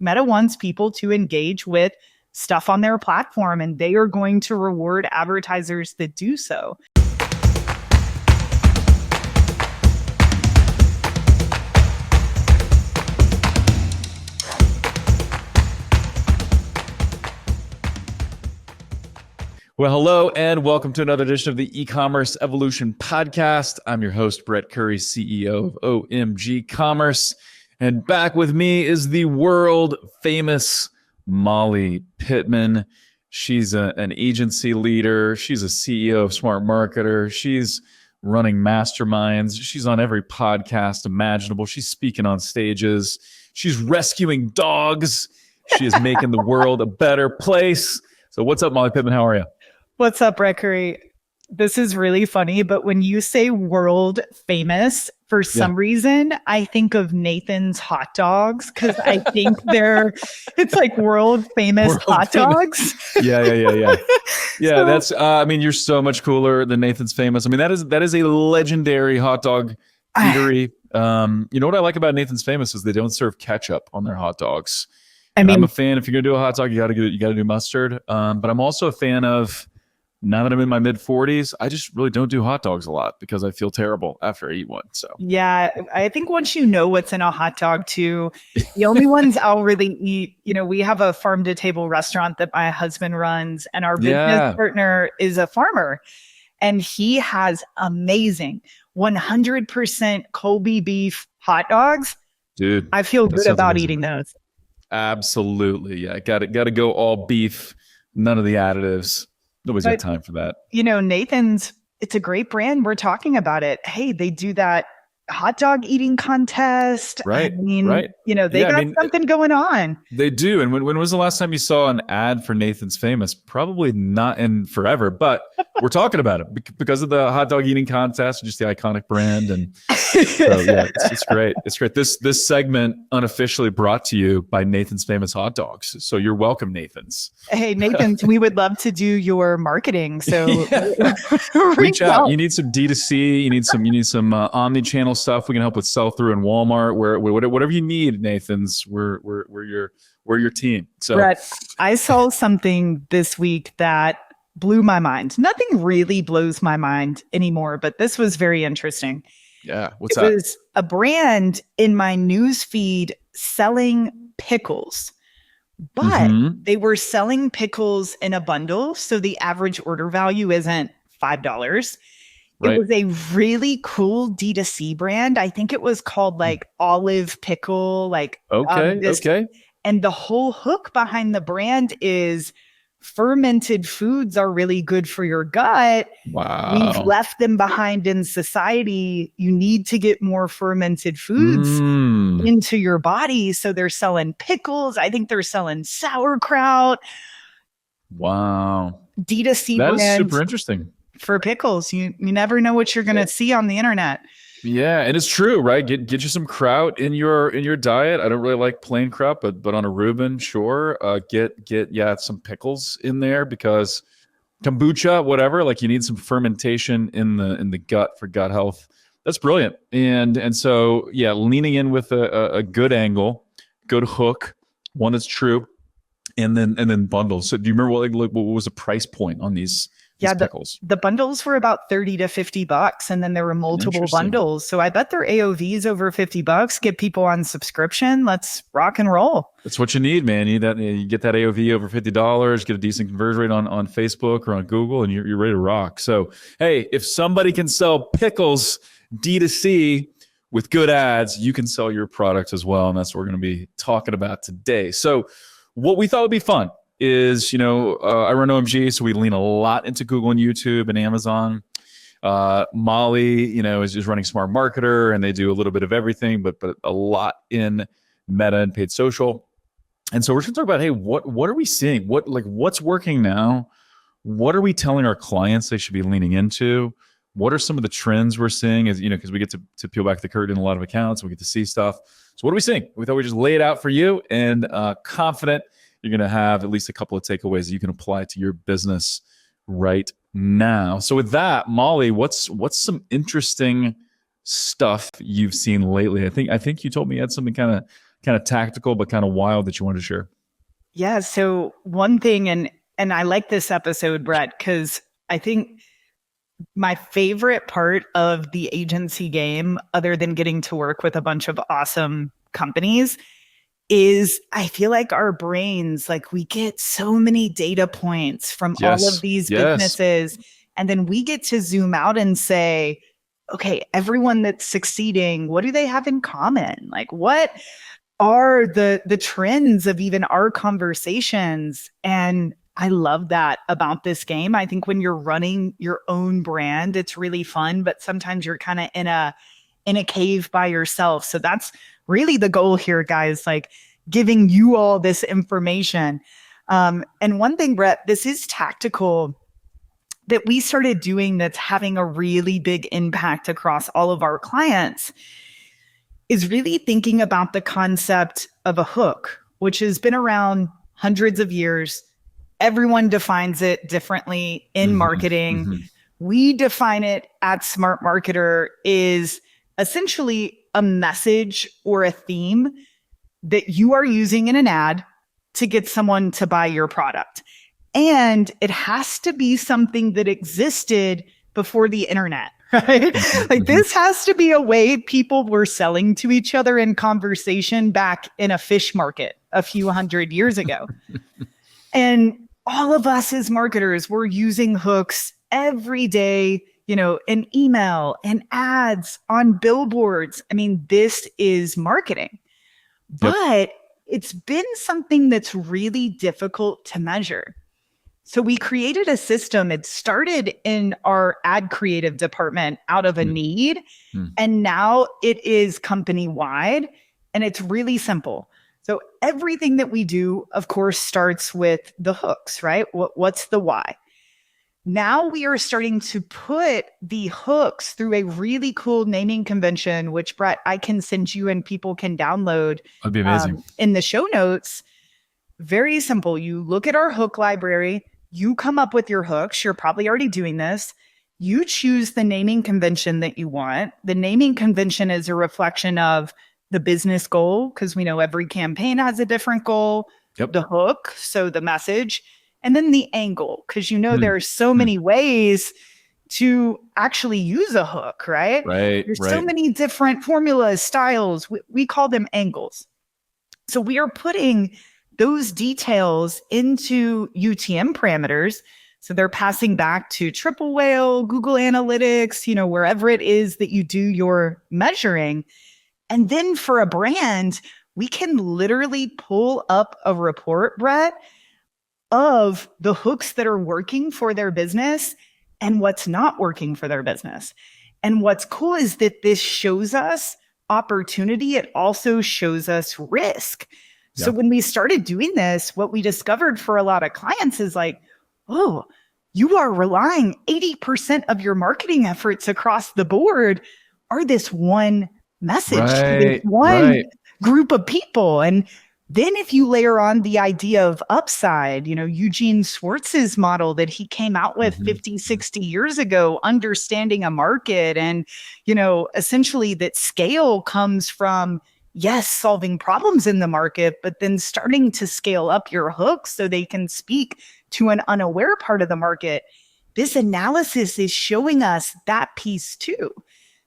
Meta wants people to engage with stuff on their platform, and they are going to reward advertisers that do so. Well, hello and welcome to another edition of the E-commerce Evolution Podcast. I'm your host, Brett Curry, CEO of OMG Commerce. And back with me is the world famous Molly Pittman. She's an agency leader. She's a CEO of Smart Marketer. She's running masterminds. She's on every podcast imaginable. She's speaking on stages. She's rescuing dogs. She is making the world a better place. So what's up, Molly Pittman? How are you? What's up, Brett Curry? This is really funny, but when you say world famous, for some reason, I think of Nathan's hot dogs because I think it's like world famous hot dogs. Yeah. So, that's, you're so much cooler than Nathan's famous. I mean, that is a legendary hot dog eatery. You know what I like about Nathan's famous is they don't serve ketchup on their hot dogs. I'm a fan. If you're going to do a hot dog, you got to do mustard. But I'm also a fan of, now that I'm in my mid 40s, I just really don't do hot dogs a lot because I feel terrible after I eat one. So yeah, I think once you know what's in a hot dog too, the only ones I'll really eat, we have a farm to table restaurant that my husband runs, and our business partner is a farmer, and he has amazing 100% Colby beef hot dogs. Dude, I feel good about eating those. Absolutely. Yeah. Got to go all beef, none of the additives. Nobody's got time for that. Nathan's, it's a great brand. We're talking about it. Hey, they do that hot dog eating contest. Right. They got something going on. They do. And when was the last time you saw an ad for Nathan's Famous? Probably not in forever, but we're talking about it because of the hot dog eating contest, just the iconic brand. And so, yeah, it's great. It's great. This segment unofficially brought to you by Nathan's Famous Hot Dogs. So you're welcome, Nathan's. Hey, Nathan's, we would love to do your marketing. So reach out. You need some D2C. You need some omni-channel stuff. We can help with sell-through in Walmart. Whatever you need, Nathan's, we're your team. So Brett, I saw something this week that blew my mind. Nothing really blows my mind anymore, but this was very interesting. Yeah, what's that? It was a brand in my news feed selling pickles, but they were selling pickles in a bundle, so the average order value isn't $5. Right. It was a really cool D2C brand. I think it was called like Olive Pickle. Okay. And the whole hook behind the brand is fermented foods are really good for your gut. Wow. We've left them behind in society. You need to get more fermented foods into your body. So they're selling pickles. I think they're selling sauerkraut. Wow. D2C that brand. That is super interesting. For pickles. You never know what you're going to see on the internet. Yeah, and it's true, right? Get you some kraut in your diet. I don't really like plain kraut, but on a Reuben, sure. Get some pickles in there because kombucha, whatever. Like you need some fermentation in the gut for gut health. That's brilliant. And so yeah, leaning in with a good angle, good hook, one that's true, and then bundles. So do you remember what was the price point on these? Yeah, the bundles were about $30 to $50, and then there were multiple bundles. So I bet their AOV is over $50. Get people on subscription. Let's rock and roll. That's what you need, man. You get that AOV over $50, get a decent conversion rate on Facebook or on Google, and you're ready to rock. So hey, if somebody can sell pickles D2C with good ads, you can sell your product as well, and that's what we're going to be talking about today. So what we thought would be fun is, I run OMG, so we lean a lot into Google and YouTube and Amazon. Molly, is running Smart Marketer, and they do a little bit of everything, but a lot in Meta and paid social. And so we're just going to talk about, hey, what are we seeing? What's working now? What are we telling our clients they should be leaning into? What are some of the trends we're seeing? As because we get to peel back the curtain in a lot of accounts, we get to see stuff. So what are we seeing? We thought we'd just lay it out for you, and confident you're going to have at least a couple of takeaways that you can apply to your business right now. So with that, Molly, what's some interesting stuff you've seen lately? I think you told me you had something kind kind of tactical, but kind of wild that you wanted to share? Yeah. So one thing, and I like this episode, Brett, because I think my favorite part of the agency game, other than getting to work with a bunch of awesome companies, is I feel like our brains, like we get so many data points from all of Yes. these Yes. businesses. And then we get to zoom out and say, okay, everyone that's succeeding, what do they have in common? Like what are the trends of even our conversations? And I love that about this game. I think when you're running your own brand, it's really fun, but sometimes you're kind of in a cave by yourself. So that's really the goal here, guys, like giving you all this information. And one thing, Brett, this is tactical that we started doing that's having a really big impact across all of our clients is really thinking about the concept of a hook, which has been around hundreds of years. Everyone defines it differently in marketing. We define it at Smart Marketer is essentially a message or a theme that you are using in an ad to get someone to buy your product. And it has to be something that existed before the internet, right? Like this has to be a way people were selling to each other in conversation back in a fish market a few hundred years ago. And all of us as marketers, we're using hooks every day, you know, in email and ads on billboards. I mean, this is marketing, but it's been something that's really difficult to measure. So we created a system. It started in our ad creative department out of a need, and now it is company wide, and it's really simple. So everything that we do, of course, starts with the hooks, right? What's the why? Now we are starting to put the hooks through a really cool naming convention, which, Brett, I can send you and people can download. That'd be amazing. In the show notes. Very simple. You look at our hook library, you come up with your hooks. You're probably already doing this. You choose the naming convention that you want. The naming convention is a reflection of the business goal, because we know every campaign has a different goal. The hook, so the message, and then the angle, because you know there are so many ways to actually use a hook, right? There's so many different formulas, styles. We call them angles. So we are putting those details into UTM parameters. So they're passing back to Triple Whale, Google Analytics, you know, wherever it is that you do your measuring. And then for a brand, we can literally pull up a report, Brett, of the hooks that are working for their business and what's not working for their business. And what's cool is that this shows us opportunity. It also shows us risk. So when we started doing this, what we discovered for a lot of clients is like, oh, you are relying 80% of your marketing efforts across the board are this one message, this one group of people. And then if you layer on the idea of upside, you know, Eugene Schwartz's model that he came out with 50, 60 years ago, understanding a market and, you know, essentially that scale comes from yes, solving problems in the market, but then starting to scale up your hooks so they can speak to an unaware part of the market. This analysis is showing us that piece too.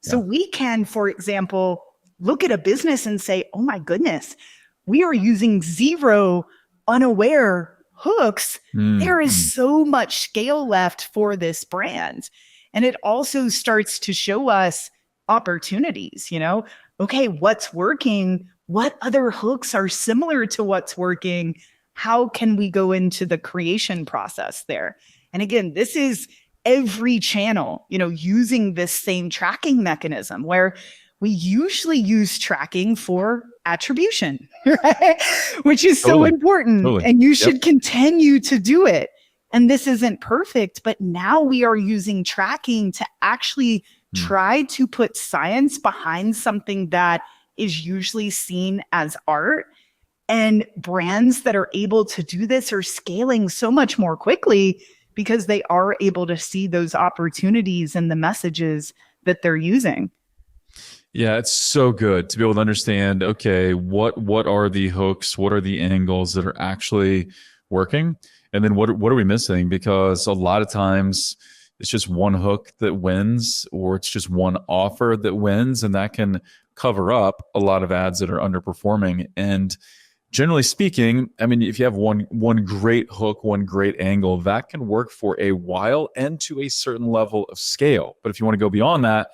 So we can, for example, look at a business and say, oh my goodness, we are using 0 unaware hooks. There is so much scale left for this brand. And it also starts to show us opportunities, you know, okay, what's working? What other hooks are similar to what's working? How can we go into the creation process there? And again, this is every channel, you know, using this same tracking mechanism where we usually use tracking for attribution, right? Which is so important. And you should continue to do it. And this isn't perfect, but now we are using tracking to actually try to put science behind something that is usually seen as art. And brands that are able to do this are scaling so much more quickly because they are able to see those opportunities and the messages that they're using. Yeah, it's so good to be able to understand, okay, what are the hooks, what are the angles that are actually working? And then what are we missing? Because a lot of times it's just one hook that wins, or it's just one offer that wins, and that can cover up a lot of ads that are underperforming. And generally speaking, I mean, if you have one great hook, one great angle, that can work for a while and to a certain level of scale. But if you want to go beyond that,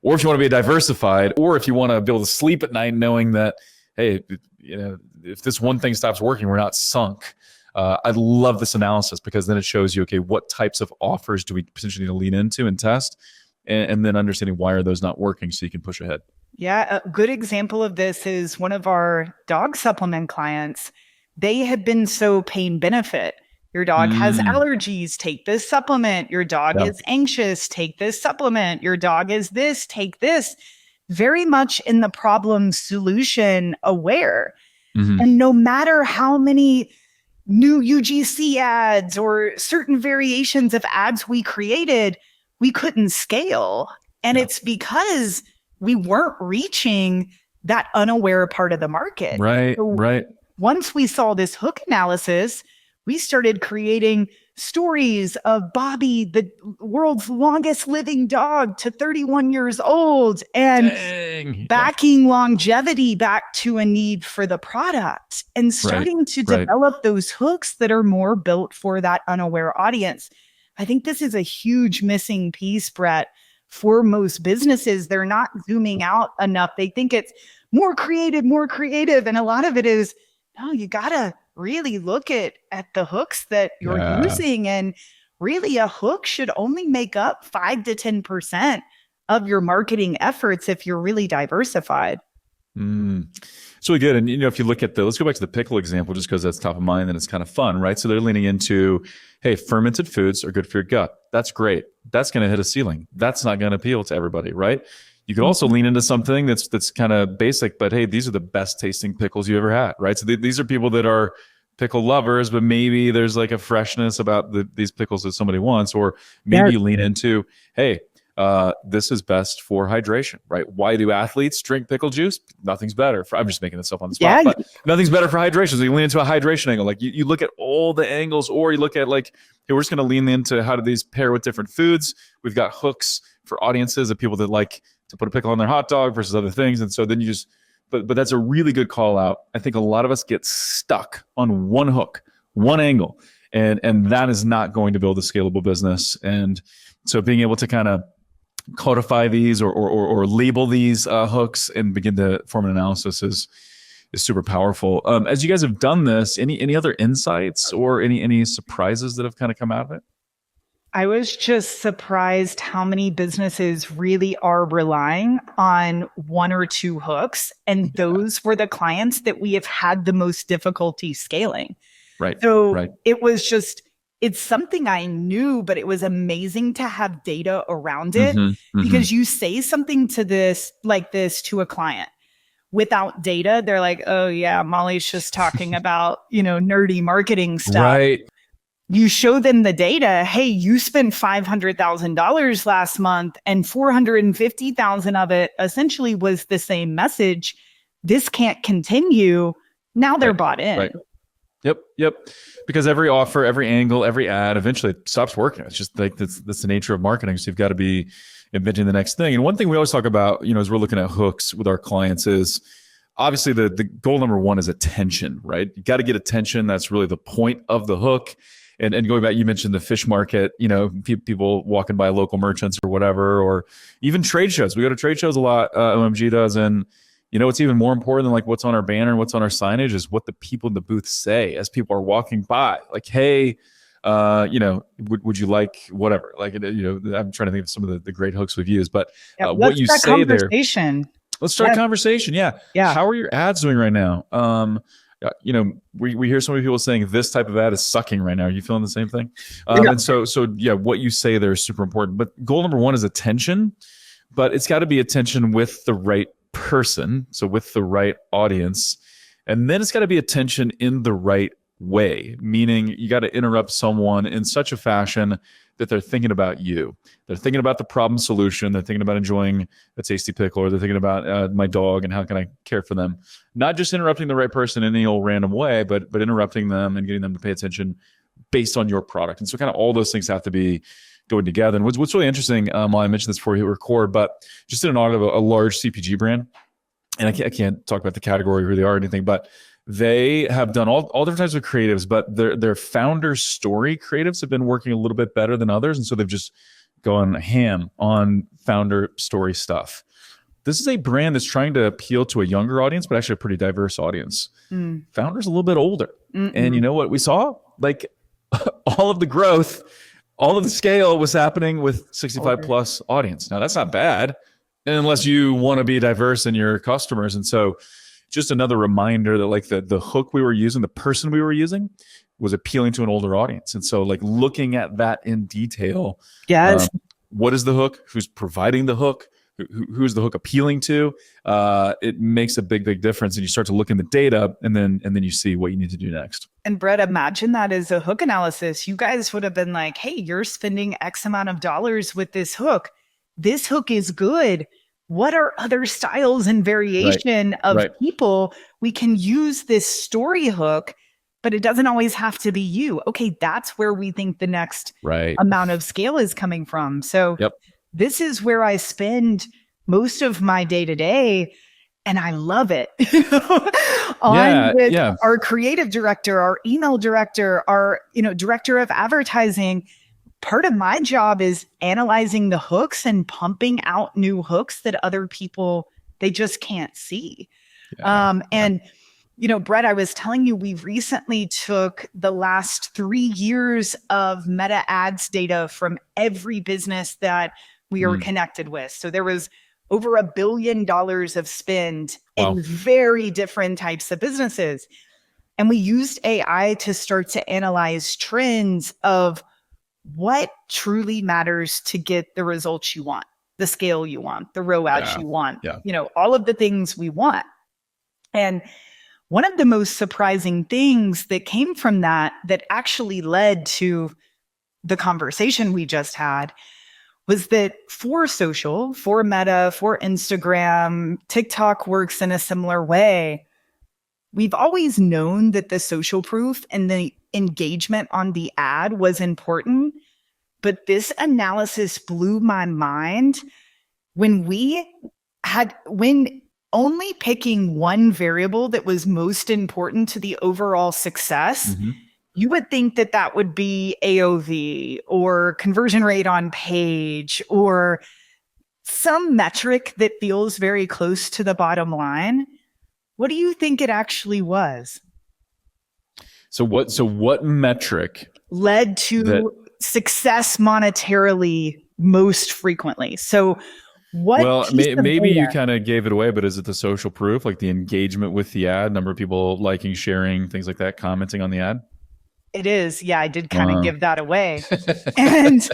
or if you want to be diversified, or if you want to be able to sleep at night knowing that, hey, if this one thing stops working, we're not sunk. I love this analysis, because then it shows you, okay, what types of offers do we potentially need to lean into and test, and then understanding why are those not working, so you can push ahead. Yeah, a good example of this is one of our dog supplement clients. They have been so pain benefit. Your dog has allergies, take this supplement. Your dog is anxious, take this supplement. Your dog is this, take this. Very much in the problem solution aware. And no matter how many new UGC ads or certain variations of ads we created, we couldn't scale. And it's because we weren't reaching that unaware part of the market. Right, So right. once we saw this hook analysis, we started creating stories of Bobby, the world's longest living dog to 31 years old, and backing longevity back to a need for the product, and starting to develop those hooks that are more built for that unaware audience. I think this is a huge missing piece, Brett, for most businesses. They're not zooming out enough. They think it's more creative. And a lot of it is, no, you got to really look at the hooks that you're using. And really, a hook should only make up 5 to 10% of your marketing efforts if you're really diversified. It's really good. And, if you look at let's go back to the pickle example, just because that's top of mind and it's kind of fun, right? So they're leaning into, hey, fermented foods are good for your gut. That's great. That's going to hit a ceiling. That's not going to appeal to everybody, right? You could also lean into something that's kind of basic, but hey, these are the best tasting pickles you ever had, right? So these are people that are pickle lovers, but maybe there's like a freshness about these pickles that somebody wants, or maybe you lean into, hey, this is best for hydration, right? Why do athletes drink pickle juice? Nothing's better for, I'm just making this up on the spot, but nothing's better for hydration. So you lean into a hydration angle. Like you look at all the angles, or you look at like, hey, we're just going to lean into how do these pair with different foods. We've got hooks for audiences of people that like to put a pickle on their hot dog versus other things. And so then you just, but that's a really good call out. I think a lot of us get stuck on one hook, one angle, and that is not going to build a scalable business. And so being able to kind of codify these or label these hooks and begin to form an analysis is super powerful. As you guys have done this, any other insights or any surprises that have kind of come out of it? I was just surprised how many businesses really are relying on one or two hooks. And those were the clients that we have had the most difficulty scaling. Right. So it was just, it's something I knew, but it was amazing to have data around it, because you say something to this to a client without data, they're like, oh yeah, Molly's just talking about, nerdy marketing stuff. Right. You show them the data. Hey, you spent $500,000 last month, and $450,000 of it essentially was the same message. This can't continue. Now they're bought in. Right. Yep. Because every offer, every angle, every ad, eventually it stops working. It's just like that's the nature of marketing. So you've got to be inventing the next thing. And one thing we always talk about, as we're looking at hooks with our clients, is obviously the goal number one is attention, right? You got to get attention. That's really the point of the hook. And going back, you mentioned the fish market, people walking by local merchants or whatever, or even trade shows. We go to trade shows a lot, OMG does. And, what's even more important than like what's on our banner and what's on our signage is what the people in the booth say as people are walking by. Like, hey, would you like whatever? Like, I'm trying to think of some of the great hooks we've used, but what you say there. Let's start a conversation. Yeah. How are your ads doing right now? We hear so many people saying this type of ad is sucking right now. Are you feeling the same thing? And so what you say there is super important. But goal number one is attention, but it's got to be attention with the right person, so with the right audience, and then it's got to be attention in the right way, meaning you got to interrupt someone in such a fashion that they're thinking about you. They're thinking about the problem solution. They're thinking about enjoying a tasty pickle, or they're thinking about my dog and how can I care for them. Not just interrupting the right person in any old random way, but interrupting them and getting them to pay attention based on your product. And so kind of all those things have to be going together. And what's really interesting, well, I mentioned this before you record, but just did an audit of a large CPG brand. And I can't talk about the category, who they are or anything, but they have done all different types of creatives, but their founder story creatives have been working a little bit better than others. And so they've just gone ham on founder story stuff. This is a brand that's trying to appeal to a younger audience, but actually a pretty diverse audience. Founder's a little bit older. And you know what we saw? Like all of the growth, all of the scale was happening with 65 plus audience. Now that's not bad unless you want to be diverse in your customers. And so just another reminder that like the hook we were using, the person we were using was appealing to an older audience. And so like looking at that in detail. Yes. What is the hook? Who's providing the hook? Who's the hook appealing to? It makes a big difference. And you start to look in the data and then you see what you need to do next. And Brett, imagine that as a hook analysis. You guys would have been like, hey, you're spending X amount of dollars with this hook. This hook is good. What are other styles and variation of people? We can use this story hook, but it doesn't always have to be you. Okay, that's where we think the next amount of scale is coming from. So this is where I spend most of my day to day, and I love it. Our creative director, our email director, our director of advertising. Part of my job is analyzing the hooks and pumping out new hooks that other people, they just can't see. And Brett, I was telling you, we recently took the last 3 years of Meta ads data from every business that we are connected with. So there was over $1 billion of spend in very different types of businesses. And we used AI to start to analyze trends of what truly matters to get the results you want, the scale you want, the ROAS you want, all of the things we want. And one of the most surprising things that came from that actually led to the conversation we just had was that for social, for Meta, for Instagram, TikTok works in a similar way. We've always known that the social proof and the engagement on the ad was important, but this analysis blew my mind when only picking one variable that was most important to the overall success. You would think that would be AOV or conversion rate on page or some metric that feels very close to the bottom line. What do you think it actually was? So what metric led to success monetarily most frequently? So what? Well, maybe you kind of gave it away, but is it the social proof, like the engagement with the ad, number of people liking, sharing, things like that, commenting on the ad? It is. Yeah, I did kind of give that away. And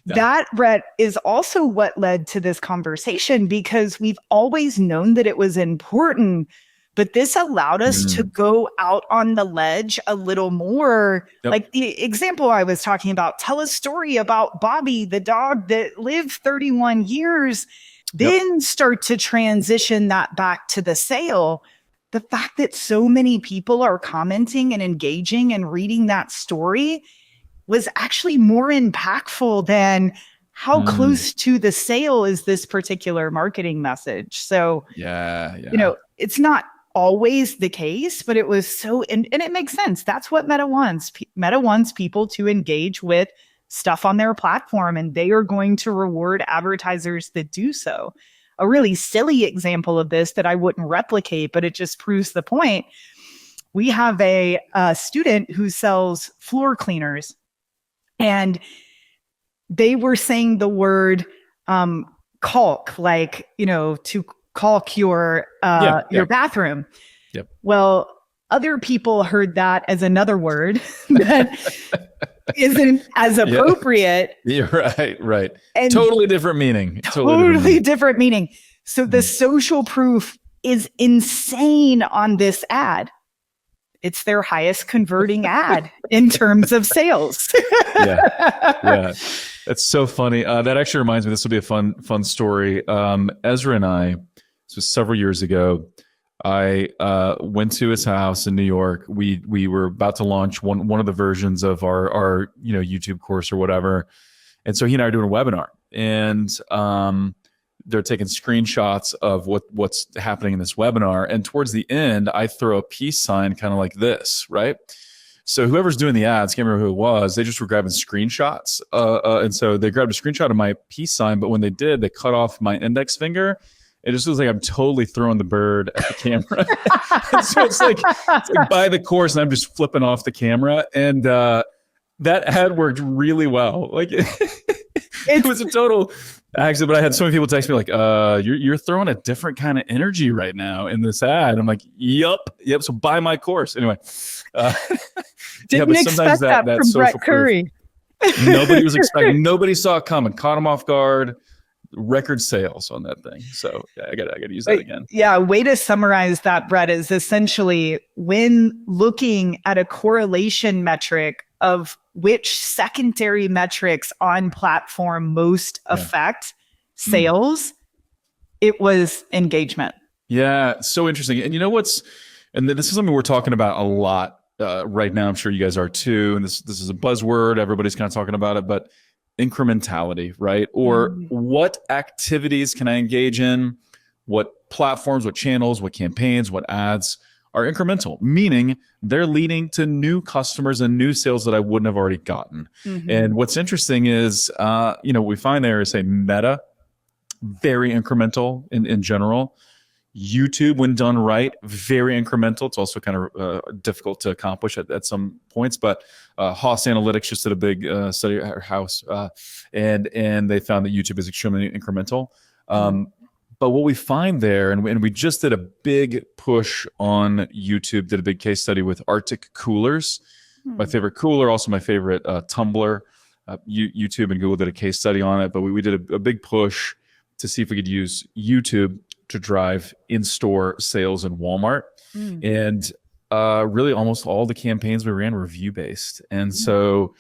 that, Brett, is also what led to this conversation, because we've always known that it was important, but this allowed us to go out on the ledge a little more. Like the example I was talking about, tell a story about Bobby, the dog that lived 31 years, then start to transition that back to the sale. The fact that so many people are commenting and engaging and reading that story was actually more impactful than how close to the sale is this particular marketing message. So, it's not always the case, but it was so, and it makes sense. That's what Meta wants. Meta wants people to engage with stuff on their platform, and they are going to reward advertisers that do so. A really silly example of this that I wouldn't replicate, but it just proves the point. We have a student who sells floor cleaners, and they were saying the word caulk, like, to caulk your bathroom. Well, other people heard that as another word that isn't as appropriate. You're right. And totally different meaning. Totally different meaning. So the social proof is insane on this ad. it's their highest converting ad in terms of sales. Yeah. That's so funny. That actually reminds me, this will be a fun story. Ezra and I, this was several years ago, I went to his house in New York. We were about to launch one of the versions of our YouTube course or whatever. And so he and I are doing a webinar, and they're taking screenshots of what's happening in this webinar. And towards the end, I throw a peace sign kind of like this, right? So whoever's doing the ads, can't remember who it was, they just were grabbing screenshots. And so they grabbed a screenshot of my peace sign, but when they did, they cut off my index finger. It just looks like I'm totally throwing the bird at the camera. So it's like by the course, and I'm just flipping off the camera. And that ad worked really well. Like it was a total accident, but I had so many people text me like, you're throwing a different kind of energy right now in this ad. I'm like, yep. So buy my course. Anyway. Didn't expect that from Brett Curry. Nobody was expecting, nobody saw it coming, caught him off guard. Record sales on that thing. So yeah, I gotta use that again. Yeah, way to summarize that, Brett, is essentially when looking at a correlation metric of which secondary metrics on platform most affect sales, it was engagement. Yeah, so interesting. And you know and this is something we're talking about a lot right now. I'm sure you guys are too. And this is a buzzword. Everybody's kind of talking about it, but incrementality, right? Or what activities can I engage in? What platforms, what channels, what campaigns, what ads are incremental, meaning they're leading to new customers and new sales that I wouldn't have already gotten. And what's interesting is, what we find there is, say, Meta, very incremental in general. YouTube, when done right, very incremental. It's also kind of difficult to accomplish at some points, but Haas Analytics just did a big study at our house, and they found that YouTube is extremely incremental. But what we find there, and we just did a big push on YouTube, did a big case study with Arctic coolers, my favorite cooler, also my favorite tumbler. YouTube and Google did a case study on it, but we did a big push to see if we could use YouTube to drive in-store sales in Walmart. And really almost all the campaigns we ran were view-based. And so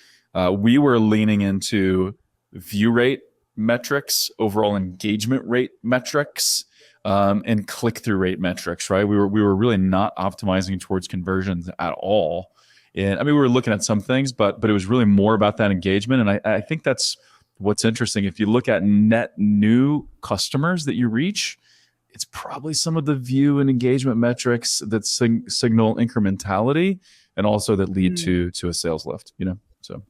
we were leaning into view rate metrics, overall engagement rate metrics, and click-through rate metrics, right? We were really not optimizing towards conversions at all. And I mean, we were looking at some things, but it was really more about that engagement. And I think that's what's interesting. If you look at net new customers that you reach, it's probably some of the view and engagement metrics that signal incrementality and also that lead to a sales lift, So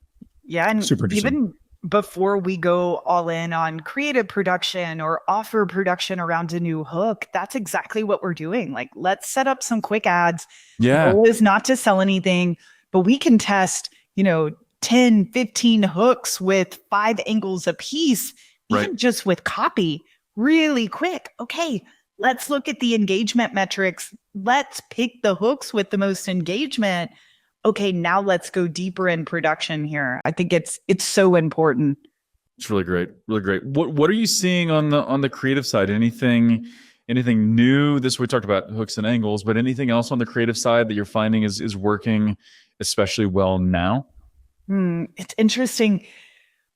yeah, and super interesting. Even before we go all in on creative production or offer production around a new hook, that's exactly what we're doing. Like, let's set up some quick ads. Yeah. The goal is not to sell anything, but we can test, 10, 15 hooks with 5 angles a piece, even just with copy. Really quick. Okay, let's look at the engagement metrics. Let's pick the hooks with the most engagement. Okay, now let's go deeper in production here. I think it's so important. It's really great. Really great. What are you seeing on the creative side? Anything new? We talked about hooks and angles, but anything else on the creative side that you're finding is working especially well now? It's interesting.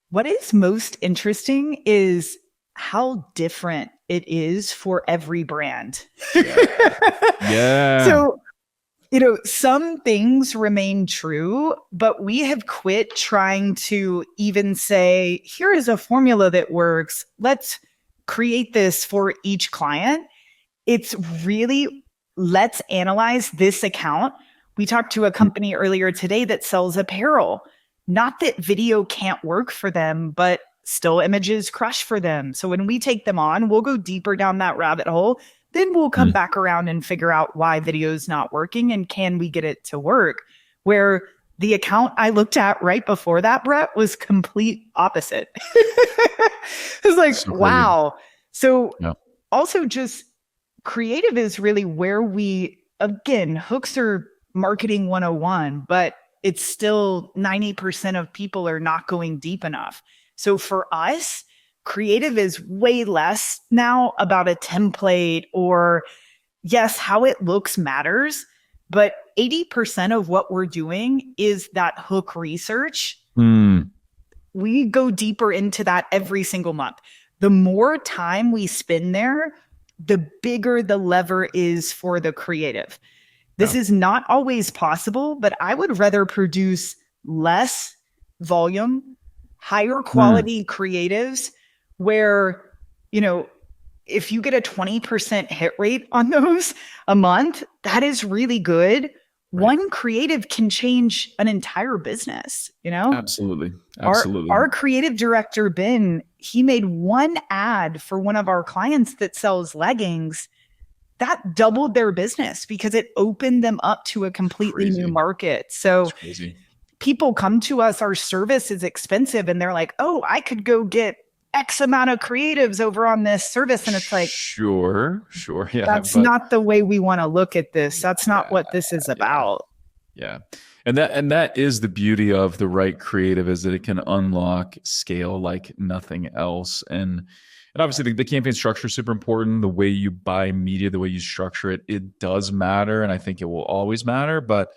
What is most interesting is how different it is for every brand. Yeah. So, some things remain true, but we have quit trying to even say, here is a formula that works. Let's create this for each client. It's really, let's analyze this account. We talked to a company earlier today that sells apparel. Not that video can't work for them, but still images crush for them. So when we take them on, we'll go deeper down that rabbit hole. Then we'll come back around and figure out why video is not working and can we get it to work. Where the account I looked at right before that, Brett, was complete opposite. It's like, so wow. So also just creative is really where hooks are marketing 101, but it's still 90% of people are not going deep enough. So for us, creative is way less now about a template or yes, how it looks matters, but 80% of what we're doing is that hook research. Mm. We go deeper into that every single month. The more time we spend there, the bigger the lever is for the creative. This is not always possible, but I would rather produce less volume, higher quality creatives where, if you get a 20% hit rate on those a month, that is really good. Right. One creative can change an entire business, Absolutely. Absolutely. Our creative director, Ben, he made one ad for one of our clients that sells leggings that doubled their business because it opened them up to a completely new market. So people come to us, our service is expensive, and they're like, oh, I could go get X amount of creatives over on this service. And it's like, sure. Yeah. That's not the way we want to look at this. That's not what this is about. Yeah. And that is the beauty of the right creative, is that it can unlock scale like nothing else. And obviously the campaign structure is super important. The way you buy media, the way you structure it, it does matter. And I think it will always matter. But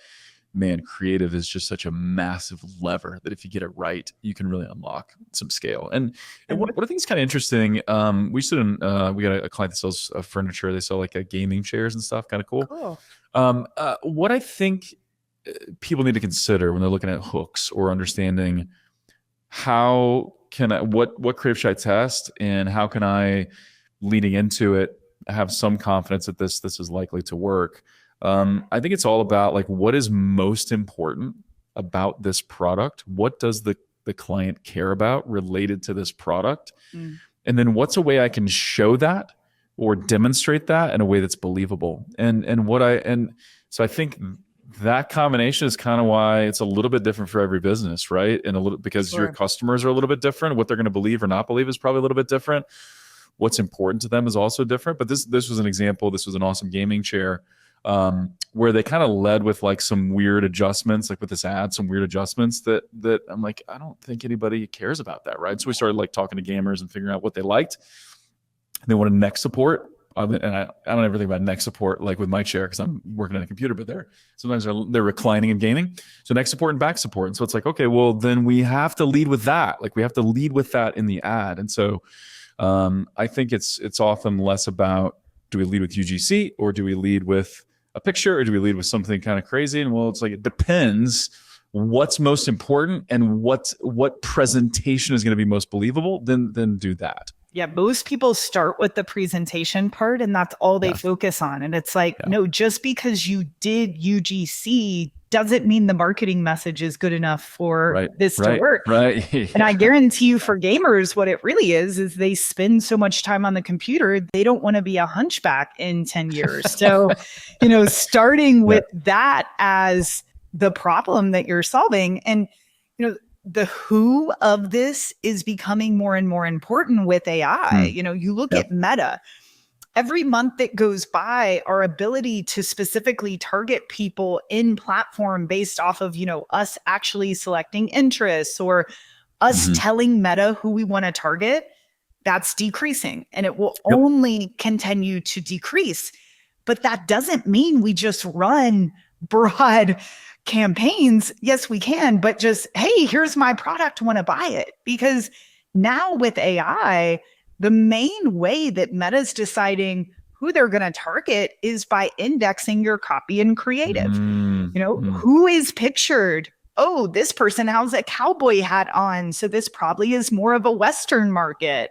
man, creative is just such a massive lever that if you get it right, you can really unlock some scale. And what I think is kind of interesting, we got a client that sells furniture. They sell like gaming chairs and stuff. Kind of cool. What I think people need to consider when they're looking at hooks or understanding how can I, what creative should I test, and how can I, leading into it, have some confidence that this is likely to work. I think it's all about like, what is most important about this product? What does the client care about related to this product? And then what's a way I can show that or demonstrate that in a way that's believable? So I think that combination is kind of why it's a little bit different for every business, right? And a little, because your customers are a little bit different. What they're going to believe or not believe is probably a little bit different. What's important to them is also different. But this was an example. This was an awesome gaming chair where they kind of led with like some weird adjustments, like with this ad, some weird adjustments that I'm like, I don't think anybody cares about that, right? So we started like talking to gamers and figuring out what they liked. They wanted neck support. And I don't ever think about neck support like with my chair because I'm working on a computer, but sometimes they're reclining and gaming. So neck support and back support. And so it's like, okay, well then we have to lead with that. Like we have to lead with that in the ad. And so I think it's often less about, do we lead with UGC or do we lead with a picture or do we lead with something kind of crazy? And well, it's like, it depends what's most important and what presentation is going to be most believable, then do that. Yeah, most people start with the presentation part and that's all they focus on. And it's like, no, just because you did UGC doesn't mean the marketing message is good enough for this to work. Right. And I guarantee you for gamers, what it really is they spend so much time on the computer, they don't want to be a hunchback in 10 years. So, starting with that as the problem that you're solving, and, the who of this is becoming more and more important with AI. You look at Meta. Every month that goes by, our ability to specifically target people in platform based off of, us actually selecting interests or us telling Meta who we want to target, that's decreasing. And it will only continue to decrease. But that doesn't mean we just run broad campaigns. Yes, we can, but just, hey, here's my product, want to buy it? Because now with AI, the main way that Meta's deciding who they're going to target is by indexing your copy and creative. Who is pictured? Oh, this person has a cowboy hat on, so this probably is more of a Western market.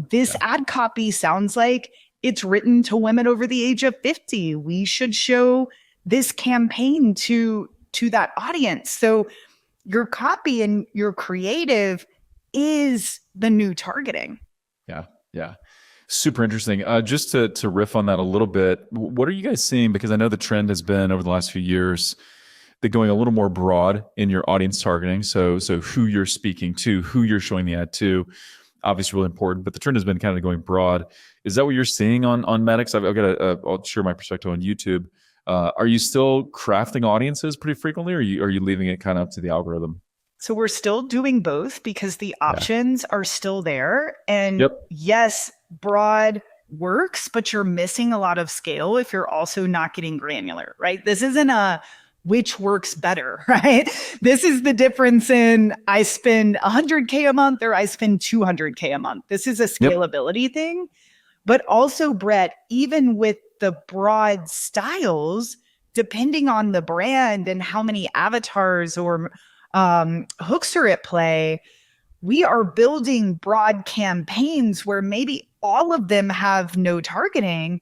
This ad copy sounds like it's written to women over the age of 50. We should show this campaign to that audience. So your copy and your creative is the new targeting. Yeah. Super interesting. Just to riff on that a little bit, what are you guys seeing? Because I know the trend has been over the last few years that going a little more broad in your audience targeting. So who you're speaking to, who you're showing the ad to, obviously really important, but the trend has been kind of going broad. Is that what you're seeing on Medix? I'll share my perspective on YouTube. Are you still crafting audiences pretty frequently, or are you leaving it kind of up to the algorithm? So we're still doing both because the options are still there. And yes, broad works, but you're missing a lot of scale if you're also not getting granular, right? This isn't a which works better, right? This is the difference in I spend 100K a month or I spend 200K a month. This is a Yep. scalability thing. But also, Brett, even with the broad styles, depending on the brand and how many avatars or hooks are at play, we are building broad campaigns where maybe all of them have no targeting,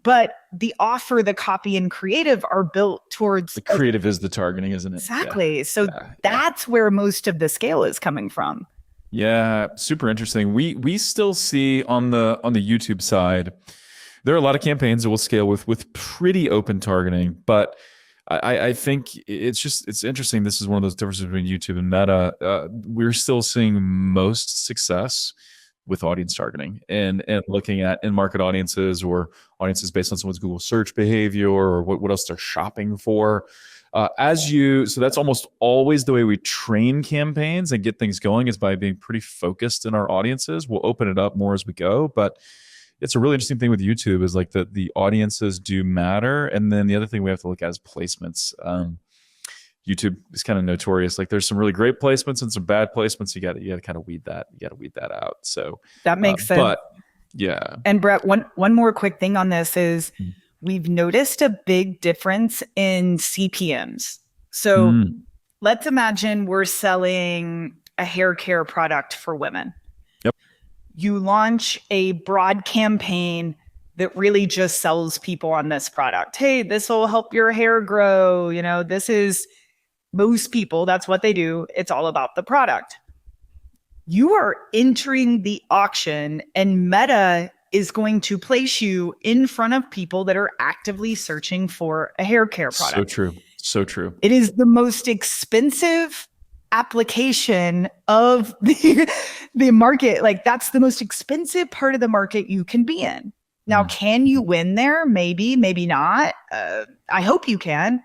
but the offer, the copy, and creative are built towards The creative is the targeting, isn't it? exactly. Yeah. So that's where most of the scale is coming from. Yeah, super interesting. We still see on the YouTube side, there are a lot of campaigns that will scale with pretty open targeting, but I think it's interesting. This is one of those differences between YouTube and Meta. We're still seeing most success with audience targeting and looking at in-market audiences or audiences based on someone's Google search behavior or what else they're shopping for. So that's almost always the way we train campaigns and get things going is by being pretty focused in our audiences. We'll open it up more as we go, but it's a really interesting thing with YouTube is like the audiences do matter. And then the other thing we have to look at is placements. YouTube is kind of notorious. Like there's some really great placements and some bad placements. You got to kind of weed that out. So that makes sense. But yeah. And Brett, one more quick thing on this is we've noticed a big difference in CPMs. So let's imagine we're selling a hair care product for women. Yep. You launch a broad campaign that really just sells people on this product. Hey, this will help your hair grow. You know, this is most people, that's what they do. It's all about the product. You are entering the auction and Meta is going to place you in front of people that are actively searching for a hair care product. So true. So true. It is the most expensive application of the market. Like that's the most expensive part of the market you can be in. Now, can you win there? Maybe, maybe not. I hope you can.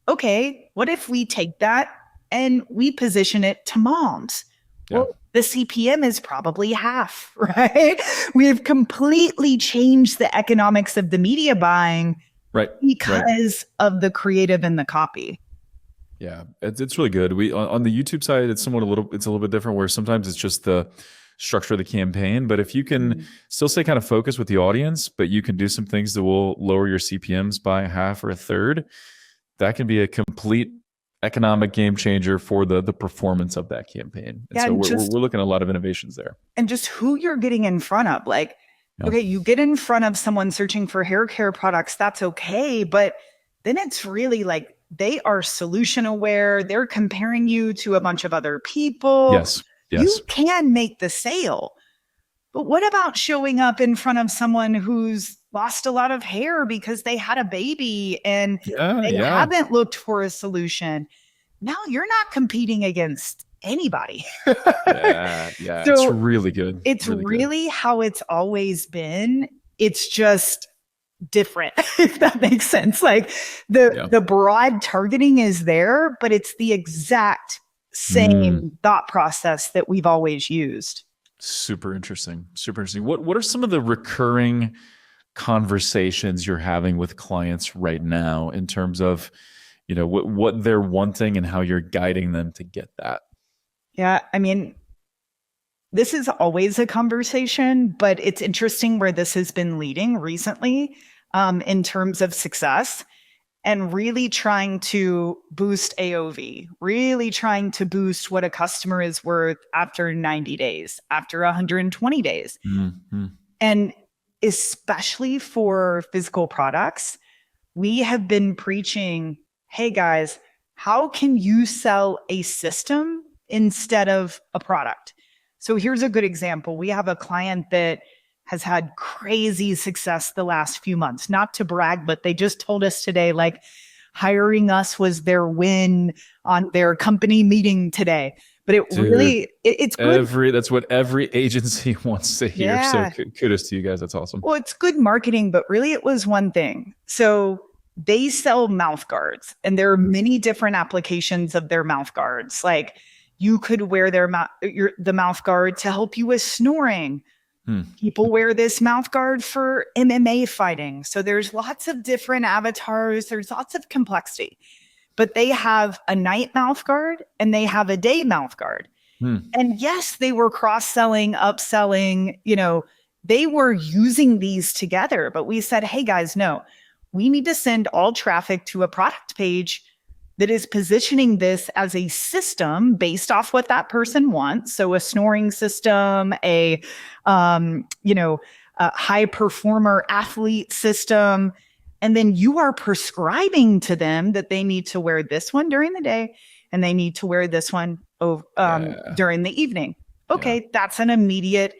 Okay, what if we take that and we position it to moms? Yeah. Well, the CPM is probably half, right? We have completely changed the economics of the media buying because of the creative and the copy. Yeah, it's really good. We on the YouTube side, it's a little bit different where sometimes it's just the structure of the campaign. But if you can still stay kind of focused with the audience, but you can do some things that will lower your CPMs by half or a third, that can be a complete economic game changer for the performance of that campaign. And so we're looking at a lot of innovations there. And just who you're getting in front of. Like, okay, you get in front of someone searching for hair care products, that's okay. But then it's really like they are solution aware. They're comparing you to a bunch of other people. Yes. You can make the sale. But what about showing up in front of someone who's lost a lot of hair because they had a baby and they haven't looked for a solution? Now you're not competing against anybody. So it's really good. It's really good. How it's always been. It's just different, if that makes sense. Like the broad targeting is there, but it's the exact same thought process that we've always used. Super interesting. Super interesting. What are some of the recurring conversations you're having with clients right now in terms of, you know, what they're wanting and how you're guiding them to get that? Yeah, I mean, this is always a conversation, but it's interesting where this has been leading recently in terms of success and really trying to boost AOV, really trying to boost what a customer is worth after 90 days, after 120 days. And especially for physical products, we have been preaching, hey guys, how can you sell a system instead of a product? So here's a good example. We have a client that has had crazy success the last few months. Not to brag, but they just told us today, like, hiring us was their win on their company meeting today. But it's good. That's what every agency wants to hear. Yeah. So kudos to you guys. That's awesome. Well, it's good marketing, but really it was one thing. So they sell mouth guards, and there are many different applications of their mouth guards. Like you could wear the mouth guard to help you with snoring. People wear this mouth guard for MMA fighting. So there's lots of different avatars. There's lots of complexity. But they have a night mouth guard and they have a day mouth guard. And yes, they were cross-selling, upselling, they were using these together. But we said, hey guys, no, we need to send all traffic to a product page that is positioning this as a system based off what that person wants. So a snoring system, a high performer athlete system. And then you are prescribing to them that they need to wear this one during the day and they need to wear this one during the evening. Okay, that's an immediate,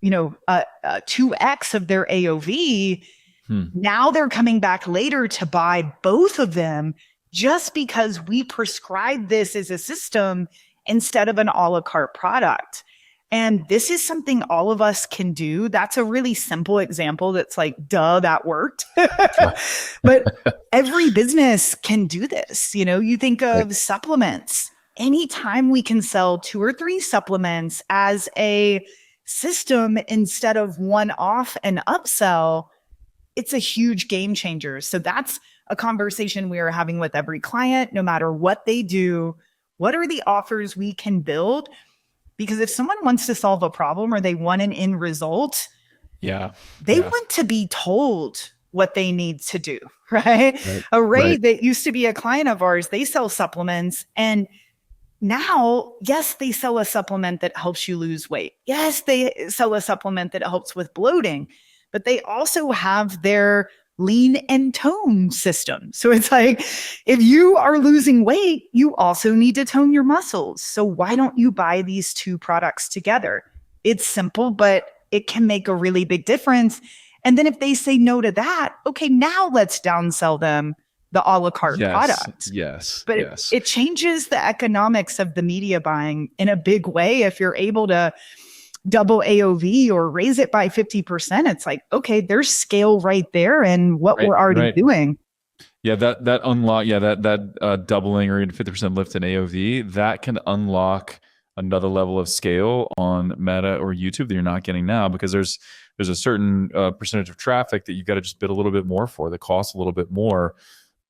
2x of their AOV. Now they're coming back later to buy both of them just because we prescribe this as a system instead of an a la carte product. And this is something all of us can do. That's a really simple example that's like, duh, that worked. But every business can do this. You think of supplements. Anytime we can sell 2 or 3 supplements as a system instead of one-off and upsell, it's a huge game changer. So that's a conversation we are having with every client, no matter what they do. What are the offers we can build? Because if someone wants to solve a problem or they want an end result, they want to be told what they need to do, right? Array, that used to be a client of ours, they sell supplements. And now, yes, they sell a supplement that helps you lose weight. Yes, they sell a supplement that helps with bloating, but they also have their lean and tone system. So it's like, if you are losing weight, you also need to tone your muscles. So why don't you buy these 2 products together? It's simple, but it can make a really big difference. And then if they say no to that, okay, now let's downsell them the a la carte product. But it changes the economics of the media buying in a big way. If you're able to double AOV or raise it by 50%, it's like, okay, there's scale right there and what we're already doing. Yeah, that unlock, that doubling or even 50% lift in AOV, that can unlock another level of scale on Meta or YouTube that you're not getting now, because there's a certain percentage of traffic that you got to just bid a little bit more for, that costs a little bit more.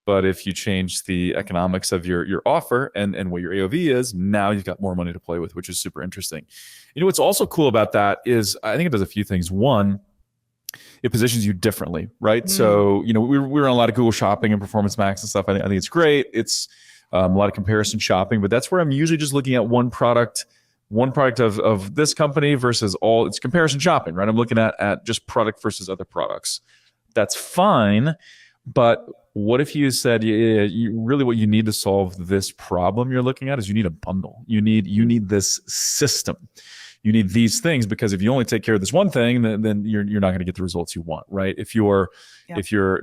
But if you change the economics of your offer and what your AOV is, now you've got more money to play with, which is super interesting. What's also cool about that is I think it does a few things. One, it positions you differently, right? So, we were on a lot of Google Shopping and Performance Max and stuff. I think it's great. It's a lot of comparison shopping, but that's where I'm usually just looking at one product of this company versus all. It's comparison shopping, right? I'm looking at just product versus other products. That's fine. But what if you said, you really what you need to solve this problem you're looking at is you need a bundle. You need this system. You need these things, because if you only take care of this one thing, then you're not going to get the results you want, right? If you're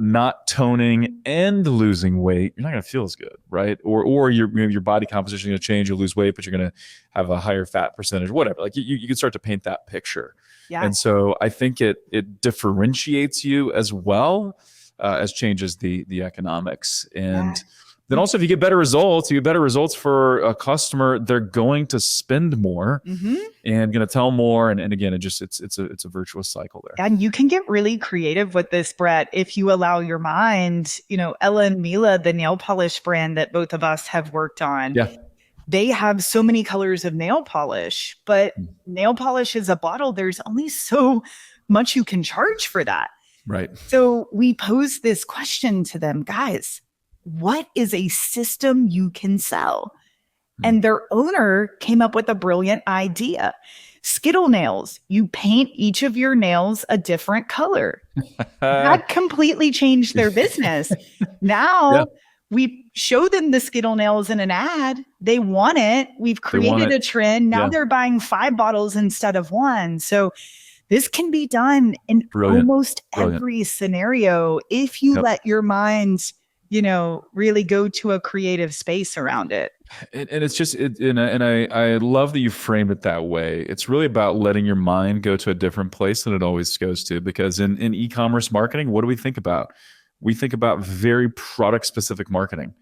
not toning and losing weight, you're not going to feel as good, right? Or your body composition is going to change. You'll lose weight, but you're going to have a higher fat percentage, whatever. Like you can start to paint that picture. Yeah. And so I think it differentiates you as well as changes the economics. And then also, if you get better results for a customer, they're going to spend more and going to tell more. And again, it's a virtuous cycle there. And you can get really creative with this, Brett, if you allow your mind. Ella and Mila, the nail polish brand that both of us have worked on, they have so many colors of nail polish, but nail polish is a bottle. There's only so much you can charge for that. Right. So we posed this question to them, guys, what is a system you can sell? And their owner came up with a brilliant idea. Skittle nails. You paint each of your nails a different color. That completely changed their business. Now we show them the Skittle nails in an ad. They want it. We've created a trend. Now they're buying 5 bottles instead of 1. So this can be done in almost every scenario if you let your mind, really go to a creative space around it. And it's just, I love that you framed it that way. It's really about letting your mind go to a different place than it always goes to. Because in e-commerce marketing, what do we think about? We think about very product-specific marketing.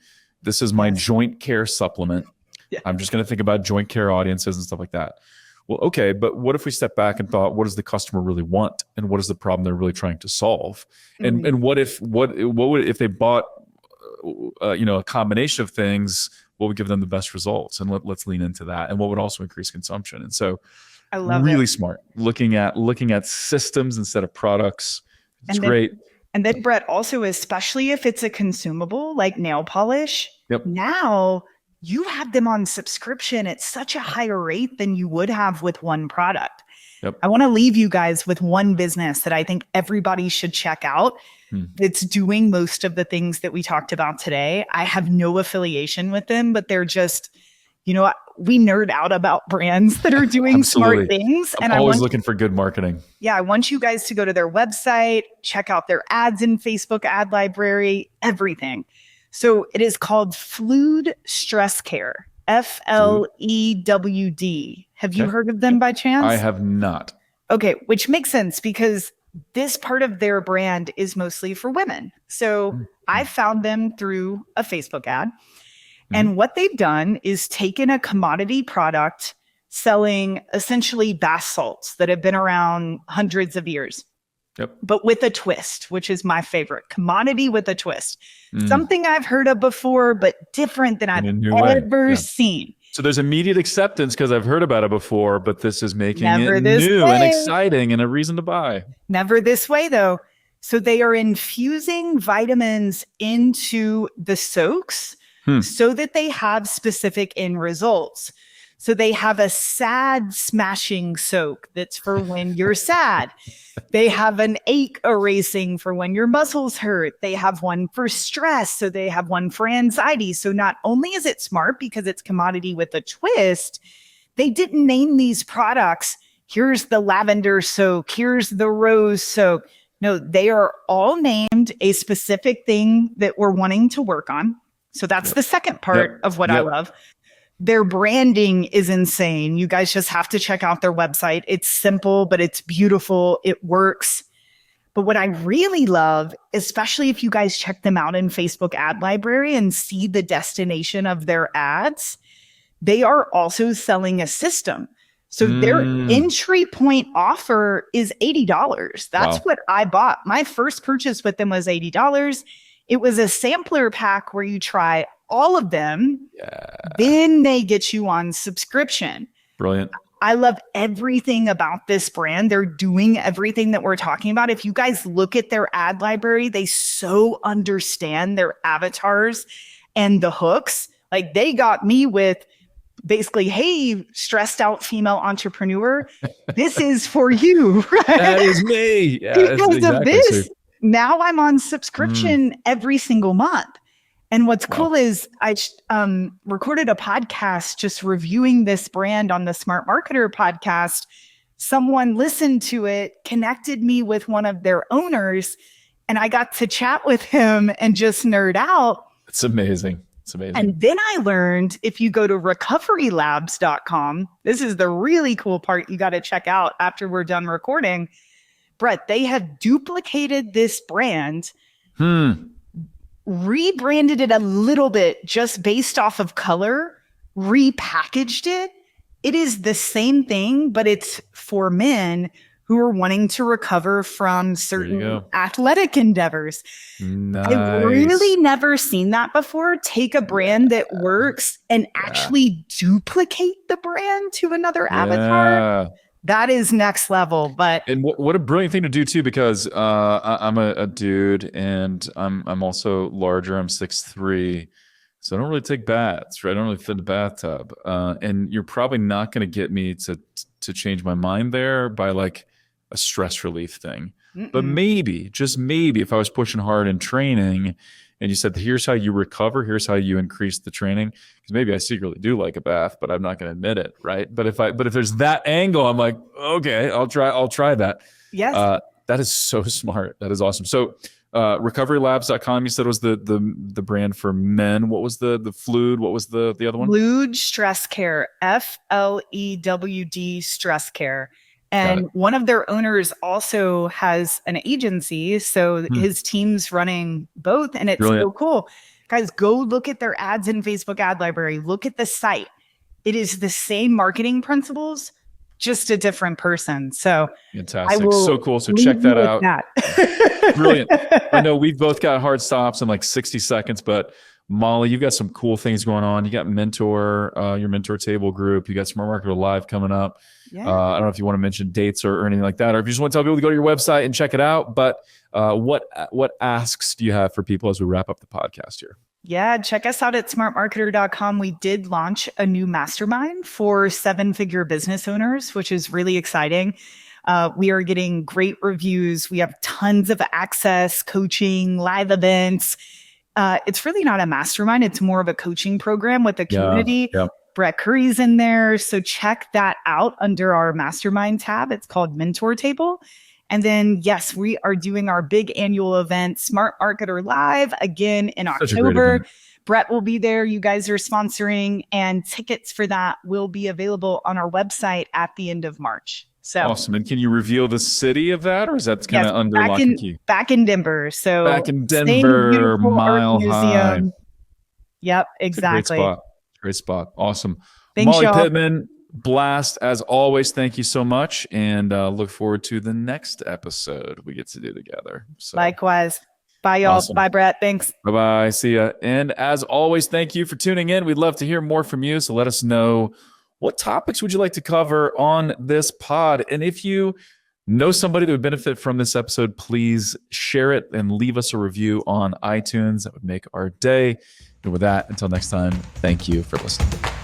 This is my joint care supplement. I'm just going to think about joint care audiences and stuff like that. Well, okay, but what if we step back and thought, what does the customer really want, and what is the problem they're really trying to solve? And what would if they bought a combination of things, what would give them the best results? And let's lean into that, and what would also increase consumption. And so, I love really it. smart looking at systems instead of products. It's great. And then Brett, also, especially if it's a consumable like nail polish, Yep. now you have them on subscription at such a higher rate than you would have with one product. Yep. I want to leave you guys with one business that I think everybody should check out. That's doing most of the things that we talked about today. I have no affiliation with them, but they're just, we nerd out about brands that are doing smart things. I'm always looking for good marketing. Yeah, I want you guys to go to their website, check out their ads in Facebook ad library, everything. So it is called Fluid Stress Care, FLEWD. Have you heard of them by chance? I have not. Okay, which makes sense because this part of their brand is mostly for women. So I found them through a Facebook ad. And what they've done is taken a commodity product selling essentially bath salts that have been around hundreds of years. Yep. But with a twist, which is my favorite. Commodity with a twist. Something I've heard of before, but different than I've ever seen. So there's immediate acceptance because I've heard about it before, but this is making Never it new and exciting and a reason to buy. Never this way, though. So they are infusing vitamins into the soaks so that they have specific end results. So they have a sad smashing soak that's for when you're sad. They have an ache erasing for when your muscles hurt. They have one for stress. So they have one for anxiety. So not only is it smart because it's commodity with a twist, they didn't name these products. Here's the lavender soak. Here's the rose soak. No, they are all named a specific thing that we're wanting to work on. So that's the second part of what I love. Their branding is insane. You guys just have to check out their website. It's simple, but it's beautiful. It works. But what I really love, especially if you guys check them out in Facebook ad library and see the destination of their ads, they are also selling a system. So their entry point offer is $80. That's what I bought. My first purchase with them was $80. It was a sampler pack where you try all of them. Then they get you on subscription. Brilliant. I love everything about this brand. They're doing everything that we're talking about. If you guys look at their ad library, they so understand their avatars and the hooks. Like they got me with basically, hey, stressed out female entrepreneur, this is for you. Right? That is me. Yeah, because of this, now I'm on subscription every single month. And what's cool is I recorded a podcast just reviewing this brand on the Smart Marketer podcast. Someone listened to it, connected me with one of their owners, and I got to chat with him and just nerd out. It's amazing. It's amazing. And then I learned if you go to recoverylabs.com, this is the really cool part you got to check out after we're done recording. Brett, they have duplicated this brand, rebranded it a little bit just based off of color, repackaged it. It is the same thing, but it's for men who are wanting to recover from certain athletic endeavors. Nice. I've really never seen that before. Take a brand that works and actually duplicate the brand to another avatar. That is next level. And what a brilliant thing to do too, because I'm a dude and I'm also larger. I'm 6'3", so I don't really take baths, right? I don't really fit in the bathtub. And you're probably not going to get me to change my mind there by like a stress relief thing. But maybe, just maybe, if I was pushing hard in training and you said, here's how you recover, here's how you increase the training, because maybe I secretly do like a bath, but I'm not going to admit it, right? But if there's that angle, I'm like, okay, I'll try that. Yes. That is so smart. That is awesome. So recoverylabs.com, you said was the brand for men. What was the Fluid? What was the other one? Fluid Stress Care, FLEWD Stress Care. And one of their owners also has an agency. So his team's running both. And it's so cool. Guys, go look at their ads in Facebook ad library. Look at the site. It is the same marketing principles, just a different person. So fantastic. So cool. So check that out. Brilliant. I know we've both got hard stops in like 60 seconds, but Molly, you've got some cool things going on. You got your mentor table group. You got Smart Marketer Live coming up. Yeah. I don't know if you want to mention dates or anything like that, or if you just want to tell people to go to your website and check it out. But what asks do you have for people as we wrap up the podcast here? Yeah, check us out at smartmarketer.com. We did launch a new mastermind for 7-figure business owners, which is really exciting. We are getting great reviews. We have tons of access, coaching, live events. It's really not a mastermind. It's more of a coaching program with a community. Yeah. Brett Curry's in there. So check that out under our mastermind tab. It's called Mentor Table. And then, yes, we are doing our big annual event, Smart Marketer Live, again in October. Brett will be there. You guys are sponsoring, and tickets for that will be available on our website at the end of March. So awesome. And can you reveal the city of that, or is that kind of under lock and key? Back in Denver. So back in Denver, Mile High. Yep, exactly. Great spot. Awesome. Thanks, Molly y'all. Pittman, blast as always. Thank you so much, and look forward to the next episode we get to do together. So, likewise. Bye, y'all. Awesome. Bye, Brett. Thanks. Bye-bye. See ya. And as always, thank you for tuning in. We'd love to hear more from you, so let us know what topics would you like to cover on this pod. And if you know somebody that would benefit from this episode, please share it and leave us a review on iTunes. That would make our day. And with that, until next time, thank you for listening.